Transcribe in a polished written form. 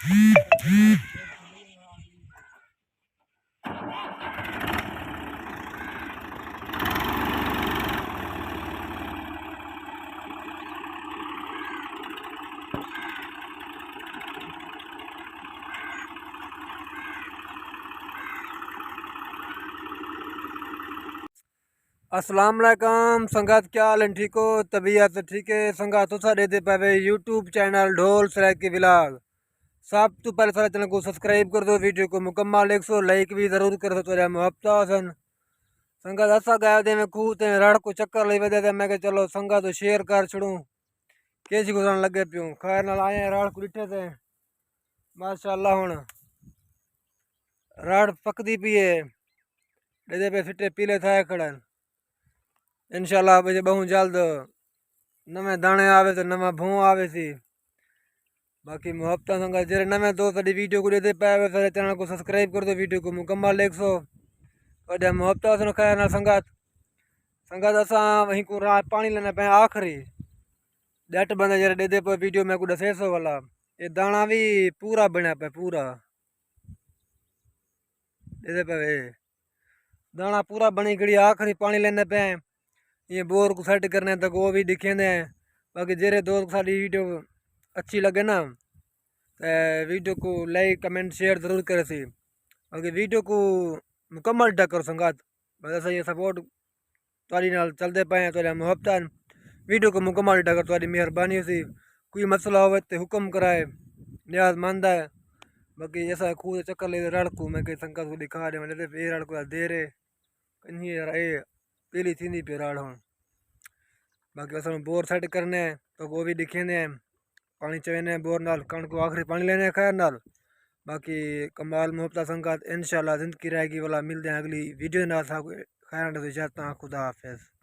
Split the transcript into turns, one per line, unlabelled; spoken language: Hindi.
अस्सलाम वालेकुम संगत, क्या हाल है? ठीक हो? तबीयत ठीक है संगत? तो सारे दे पावे यूट्यूब चैनल ढोल सराय विलाग। सब तो पहले सारे चैनल को सब्सक्राइब कर दो, वीडियो को मुकम्मल 100 लाइक भी जरूर कर दो। तो मुहब्बत हसन संगत असा गया दे में खूह ते रड़ को चक्कर ले वे मैं के चलो संगत तो शेयर कर छड़ू कैसी गुजरन लगे पियो। खैर नाल आए रड़ को डिठे थे माशाअल्लाह। हुन रड़ पकदी पी है दे पे फिटे पीले थाए खड़न। इंशाल्लाह बजे बहु जल्द नवे दाने आवे तो नवा भूं आवे सी। बाकी मुहब्बत संगत जेरे नवे दोस्त अड़ी वीडियो को दे पाए सारे चैनल को सब्सक्राइब कर दो, वीडियो को मुकम्मल 100 वड्या मुहब्बत सन। खैर ना संगत संगत असा वहीं को पानी लेना पे आखिरी डट बंदा जरा दे पे वीडियो में को दसे सो वाला ये दाना भी पूरा बना पे पूरा दे पे दाना पूरा बनी खड़ी आखिरी पानी लेने पे ये बोर को सेट करने तक वो भी दिखेंदे। बाकी जेरे दोस्त साड़ी वीडियो अच्छी लगे ना तो वीडियो को लाइक कमेंट शेयर जरूर करे सी। बाकी वीडियो को मुकम्मल टक्कर संगत बस ये सपोर्ट तारी नाल चलते पाए तो मुहब्बत वीडियो को मुकम्मल टक्कर तारी मेहरबानी सी। कोई मसला हो तो हुक्म कराए न्याज मंद है। बाकी ऐसा खूह चक्कर ले रड़कू मैं कहीं संगत को दिखा दे मैंने ये रड़को दे रे कहीं ये पीली थी पे राड़ हूँ। बाकी असल बोर सेट करने तो वो भी दिखेंदे पानी चवेने बोर नाल कण को आखिरी पानी लेने खैर नाल। बाकी कमाल मुहब्बत संगत इंशाल्लाह जिंदगी रहेगी वाला मिलते हैं अगली वीडियो ना था खैर खुदा हाफिज़।